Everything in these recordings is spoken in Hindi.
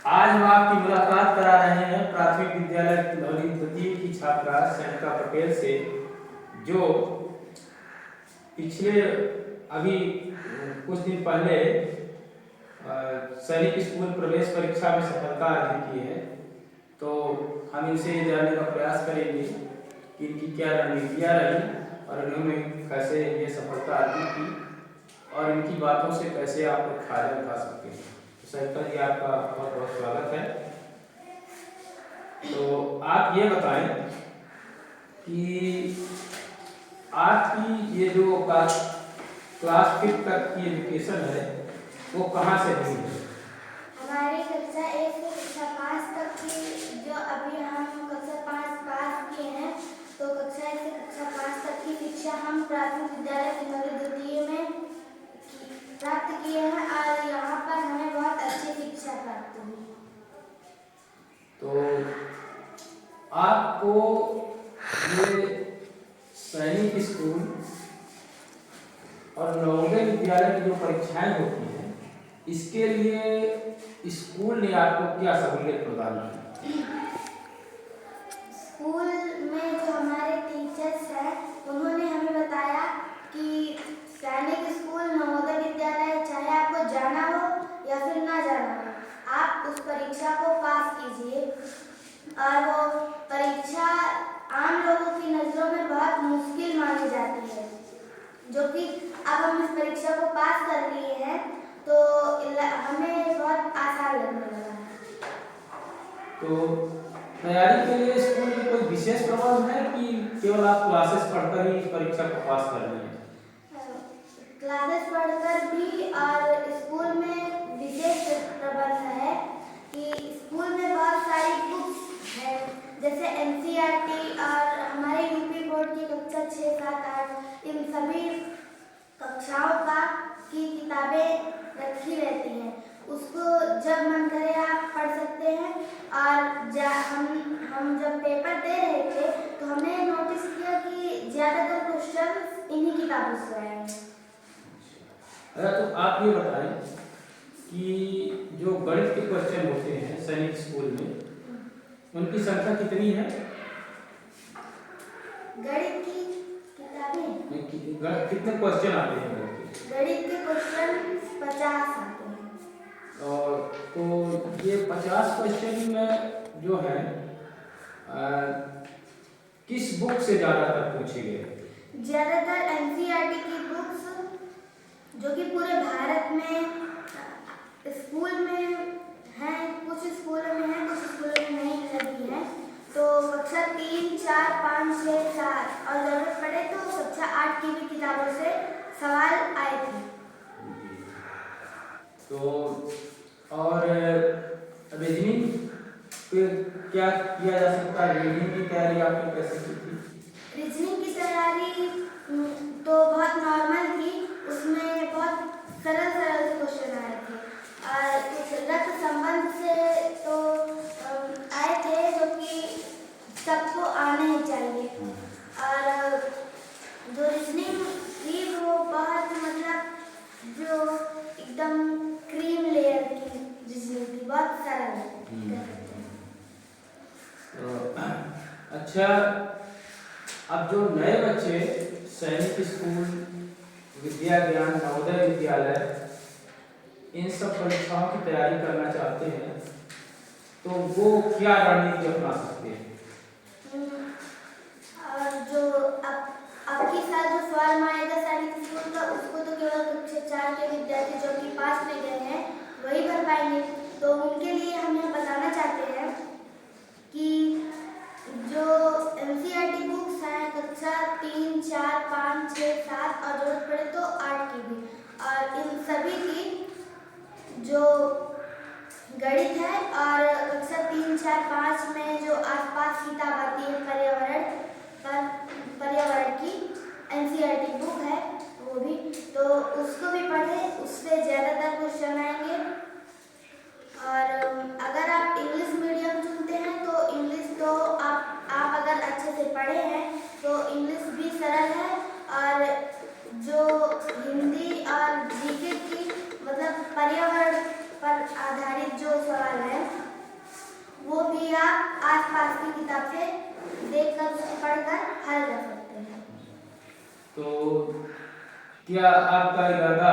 आज हम आपकी मुलाकात करा रहे हैं प्राथमिक विद्यालय नवली द्वितीय की छात्रा सैनिका पटेल से, जो पिछले अभी कुछ दिन पहले सैनिक स्कूल प्रवेश परीक्षा में सफलता अर्जित की है। तो हम इनसे जानने का प्रयास करेंगे कि इनकी क्या रणनीतियाँ रही और इन्होंने कैसे ये सफलता अर्जित की और इनकी बातों से कैसे आप लोग फायदा उठा सकते हैं। तो सैनिका जी, आपका बहुत बहुत स्वागत है। तो आप ये बताएं कि आपकी ये जो क्लास 5 तक की एजुकेशन है वो कहाँ से हुई है? हमारी कक्षा 1 से कक्षा 5 तक की, जो अभी हम कक्षा 5 पास किए हैं, तो कक्षा 1 से कक्षा 5 तक की शिक्षा हम प्राथमिक विद्यालय नवली द्वितीय में प्राप्त किए हैं और यहाँ पर हमें बहुत अच्छी शिक्षा प्राप्त हुई। तो आपको ये सैनिक स्कूल और नवोदय विद्यालय की जो परीक्षाएं होती हैं, इसके लिए स्कूल ने आपको क्या सहूलियत प्रदान की? स्कूल में जो हमारे टीचर्स हैं, उन्होंने हमें बताया कि सैनिक स्कूल नवोदय विद्यालय, चाहे आपको जाना हो या फिर ना जाना हो, आप उस परीक्षा को पास कीजिए। और वो परीक्षा आम लोगों की नज़रों में बहुत मुश्किल मानी जाती है, जो कि अब हम इस परीक्षा को पास कर लिए हैं तो हमें बहुत आसान लगने लगा है। तो तैयारी के लिए स्कूल में कोई विशेष प्रबंध है कि केवल आप क्लासेस पढ़कर ही इस परीक्षा को पास कर लिए? क्लासेस पढ़कर भी, और स्कूल में विशेष प्रबंध है कि स्कूल में बहुत सारी बुक्स है, जैसे एनसीईआरटी और हमारे यूपी बोर्ड की कक्षा 6, 7, 8, इन सभी कक्षाओं की किताबें रखी रहती हैं। उसको जब मन करे आप पढ़ सकते हैं। और हम जब पेपर दे रहे थे तो हमने नोटिस किया कि ज़्यादातर क्वेश्चन इन्हीं किताबों से आए हैं। तो आप ये बताएं कि जो गणित के क्वेश्चन होते हैं सैनिक स्कूल में, उनकी संख्या कितनी है? गणित की किताबें कितने क्वेश्चन आते हैं गणित के क्वेश्चन 50 आते हैं। और तो ये 50 क्वेश्चन में जो है किस बुक से ज़्यादातर पूछे गए? ज़्यादातर एनसीईआरटी की बुक्स, जो कि पूरे भारत में स्कूल में हैं, कुछ स्कूलों में हैं, कुछ स्कूलों में नहीं लगी हैं। तो कक्षा 3, 4, 5, 6, 7 और ज़रूरत पड़े तो कक्षा 8 की भी किताबों से सवाल आए थे। तो और रीजनिंग पे क्या किया जा सकता है? रीजनिंग की तैयारी आपने कैसे की थी? रीजनिंग की तैयारी तो बहुत नॉर्मल थी, उसमें बहुत सरल सरल क्वेश्चन आए थे और कुछ रक्त संबंध से तो आए थे, जो कि सबको आने ही चाहिए। और जो रीजनिंग थी वो बहुत, मतलब जो एकदम क्रीम लेयर की रीजनिंग थी, बहुत सरल है। अच्छा, अब जो नए बच्चे सैनिक स्कूल, विद्या ज्ञान, नवोदय विद्यालय, इन सब परीक्षाओं की तैयारी करना चाहते हैं, तो वो क्या रणनीति अपना सकते हैं? और जो अब की साल जो फॉर्म आएगा सैनिक स्कूल का, उसको तो केवल कक्षा 4 के विद्यार्थी जो कि पास में गए हैं वही भर पाएंगे। तो उनके लिए हम यह बताना चाहते हैं कि जो एनसीईआरटी बुक्स हैं कक्षा 3, 4, 5, 6, 7 और जरूरत पड़े तो 8 की भी, और इन सभी की जो गणित है, और कक्षा 3, 4, 5 में जो आसपास किताब आती है पर्यावरण की एनसीईआरटी बुक है वो भी, तो उसको भी पढ़ें, उससे ज़्यादातर क्वेश्चन आएंगे। और अगर आप इंग्लिश मीडियम चुनते हैं तो इंग्लिश तो आप अगर अच्छे से पढ़े हैं तो इंग्लिश भी सरल है, और जो हिंदी और जीके की, मतलब पर्यावरण पर आधारित जो सवाल है क्या आपका इरादा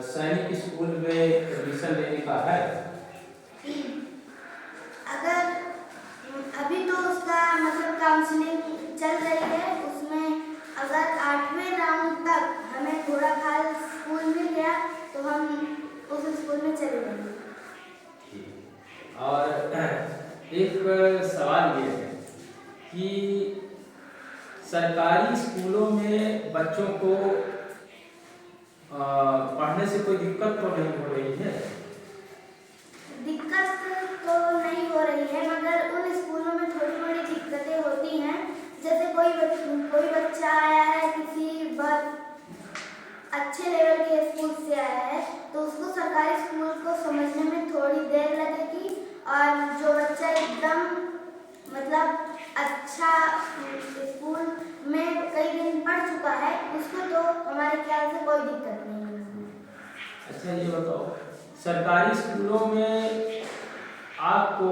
सैनिक स्कूल में एडमिशन लेने का है? अगर अभी तो उसका मतलब काउंसलिंग चल रही है, उसमें अगर 8वें राउंड तक हमें थोड़ा खाल स्कूल मिल गया तो हम उस स्कूल में चले जाएंगे। और एक सवाल ये है कि सरकारी स्कूलों में बच्चों को पढ़ने से कोई दिक्कत तो नहीं हो रही है? दिक्कत तो नहीं हो रही है, मगर उन स्कूलों में थोड़ी थोड़ी दिक्कतें होती हैं। जैसे कोई बच्चा आया है किसी बहुत अच्छे लेवल के स्कूल से आया है तो उसको सरकारी स्कूल को समझने में थोड़ी देर लगेगी, और जो बच्चा एकदम मतलब अच्छा स्कूल में कई दिन पढ़ चुका है उसको तो हमारे ख्याल से कोई दिक्कत नहीं होगी। अच्छा ये बताओ, सरकारी स्कूलों में आपको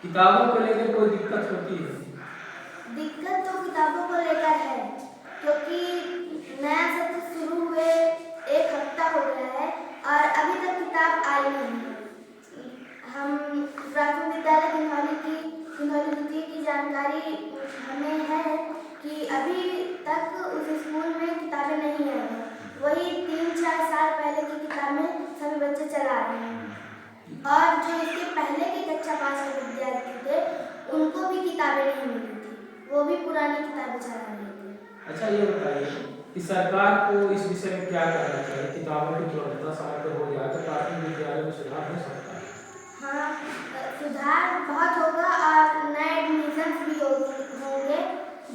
किताबों को लेकर कोई दिक्कत होती है? दिक्कत तो किताबों को लेकर है, क्योंकि नया सत्र शुरू हुए 1 हफ्ता हो गया है और अभी तक किताब आई नहीं है। हम प्राथमिक विद्यालय किन्हौली द्वितीय की जानकारी हमें है कि अभी तक उस स्कूल में किताबें नहीं आई हैं। वही 3-4 साल पहले की किताबें सभी बच्चे चला रहे हैं, और जो इसके पहले के कक्षा 5 के विद्यार्थी थे उनको भी किताबें नहीं मिली थी, वो भी पुरानी किताबें चला रहे थे। अच्छा ये बताइए कि सरकार को इस विषय में क्या करना चाहिए? किताबों की उपलब्धता समय पर हो जाए तो प्राथमिक विद्यालय में सुधार हो सकता है। हाँ, सुधार बहुत होगा और नए एडमिशन भी होंगे।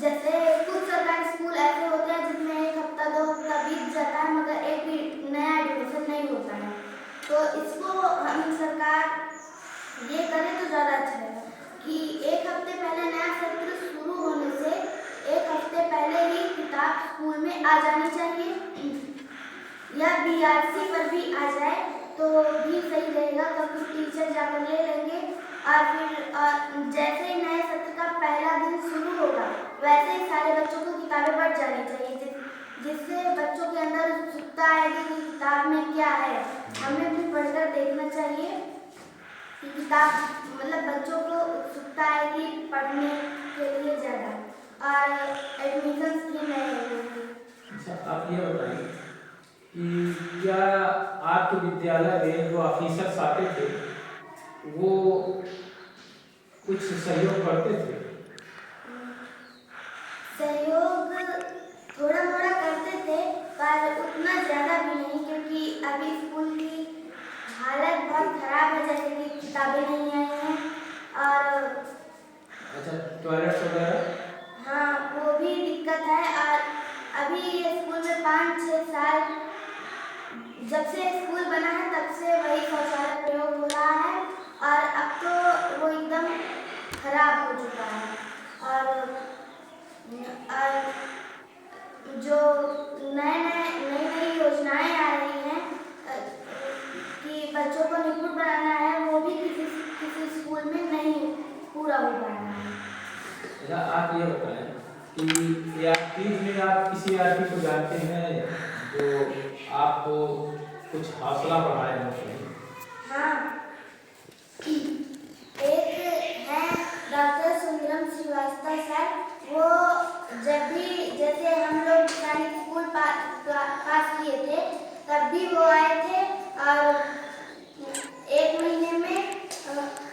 जैसे कुछ सरकारी स्कूल ऐसे होते हैं जिसमें 1 हफ्ता 2 हफ्ता बीत जाता है मगर एक भी नया एडमिशन नहीं होता है, तो इसको हम सरकार ये करे तो ज़्यादा अच्छा है कि 1 हफ्ते पहले नया सत्र शुरू होने से 1 हफ्ते पहले ही किताब स्कूल में आ जानी चाहिए, या BRC पर भी आ जाए तो भी सही रहेगा, क्योंकि टीचर जाकर ले लेंगे और फिर जैसे ही नए सत्र का पहला दिन शुरू होगा वैसे ही सारे बच्चों को किताबें बढ़ जानी चाहिए, जिससे बच्चों के अंदर उत्सुकता आएगी कि किताब में क्या है। हमें भी पढ़कर देखना चाहिए कि किताब मतलब बच्चों को उत्सुकता आएगी पढ़ने के लिए ज़्यादा, और एडमिशन भी नए होंगे। अच्छा आप ये बताइए कि क्या आपके विद्यालय में जो ऑफिसर्स आते थे वो कुछ सहयोग करते थे? सहयोग थोड़ा मोड़ा करते थे पर उतना ज़्यादा भी नहीं, क्योंकि अभी स्कूल की हालत बहुत ख़राब है, जैसे कि किताबें नहीं आई हैं और अच्छा टॉयलेट्स वगैरह? हाँ वो भी दिक्कत है। और अभी ये स्कूल में 5-6 साल जब से स्कूल बना है तब से वही शौचालय प्रयोग हो रहा है, और अब तो वो एकदम खराब हो चुका है। और जो नई नई योजनाएं आ रही हैं कि बच्चों को निपुण बनाना है, वो भी किसी स्कूल में नहीं पूरा हो पा रहा है। अच्छा आप ये बताएं कि ARPs में आप किसी ARP को जानते हैं जो आपको कुछ हौसला बढ़ाए होते हैं? हाँ, एक है डॉक्टर सुंदरम श्रीवास्तव सर। वो जब भी जैसे हम लोग सैनिक स्कूल पास किए थे तब भी वो आए थे, और 1 महीने में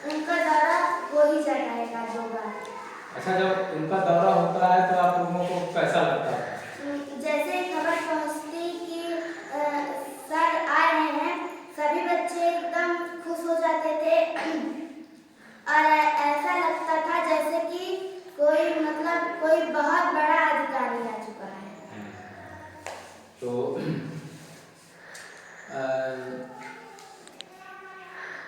उनका दौरा हो ही जाता है 1-2 बार। अच्छा जब उनका दौरा होता है तो आप लोगों को कैसा लगता है? जैसे खबर पहुंचती कि सर आ रहे हैं सभी बच्चे एकदम खुश हो जाते थे, और ऐसा लगता था जैसे कि कोई बहुत बड़ा अधिकारी आ चुका है। तो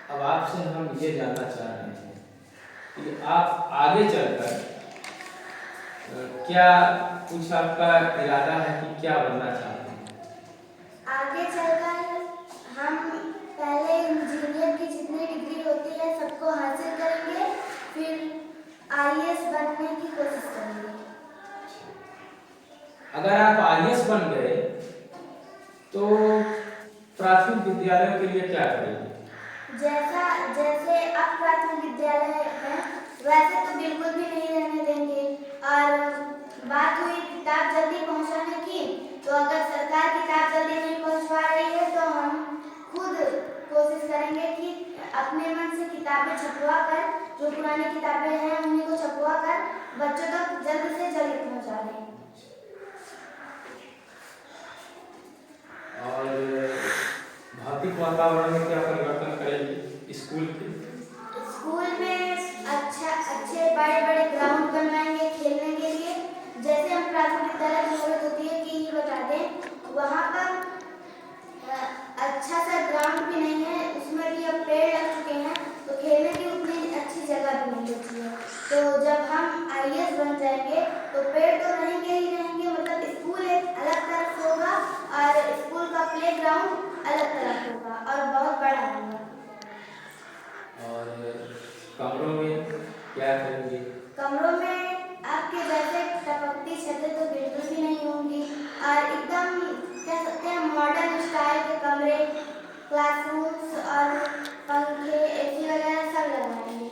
अब आपसे हम ये जानना चाह रहे हैं कि आप आगे चलकर क्या कुछ आपका इरादा है कि क्या बनना चाहते हैं? आगे चलकर हम पहले इंजीनियर की जितनी डिग्री होती है सबको हासिल करेंगे, फिर IAS बनने की कोशिश करेंगे। तो प्राथमिक विद्यालयों के लिए क्या करेंगे? जैसे अब प्राथमिक विद्यालय है वैसे तो बिल्कुल भी नहीं रहने देंगे। और बात हुई किताब जल्दी पहुंचाने की, तो अगर सरकार किताब जल्दी नहीं पहुंचवा रही है तो हम खुद कोशिश करेंगे कि अपने मन से किताबें छपवा कर, जो पुरानी किताबें हैं उन्हीं को छपवा कर बच्चों तक जल्द से जल्द पहुंचा दें। और भौतिक वातावरण में क्या परिवर्तन करेंगे स्कूल के? स्कूल में अच्छे बड़े बड़े ग्राउंड बनवाएंगे खेलने के लिए। जैसे हम प्राथमिक विद्यालय की जरूरत होती है कि ये बता दें, वहाँ पर अच्छा सा ग्राउंड भी नहीं है, उसमें भी अब पेड़ लग चुके हैं तो खेलने की उतनी अच्छी जगह भी नहीं बची है। तो जब हम IAS बन जाएंगे तो पेड़ तो रहेंगे ही रहेंगे, मतलब स्कूल एक अलग तरफ होगा और स्कूल का प्लेग्राउंड अलग तरफ होगा और बहुत बड़ा होगा। और कमरों में क्या करेंगे? कमरों में आपके जैसे टपकती छतें तो बिल्कुल भी नहीं होंगी और एकदम कह सकते हैं मॉडर्न स्टाइल के कमरे, क्लासरूम्स और पंखे AC वगैरह सब लगाएंगे।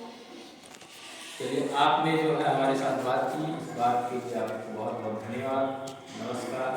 चलिए, आपने जो है हमारे साथ बात की, इस बात के लिए आपको बहुत बहुत धन्यवाद। नमस्कार।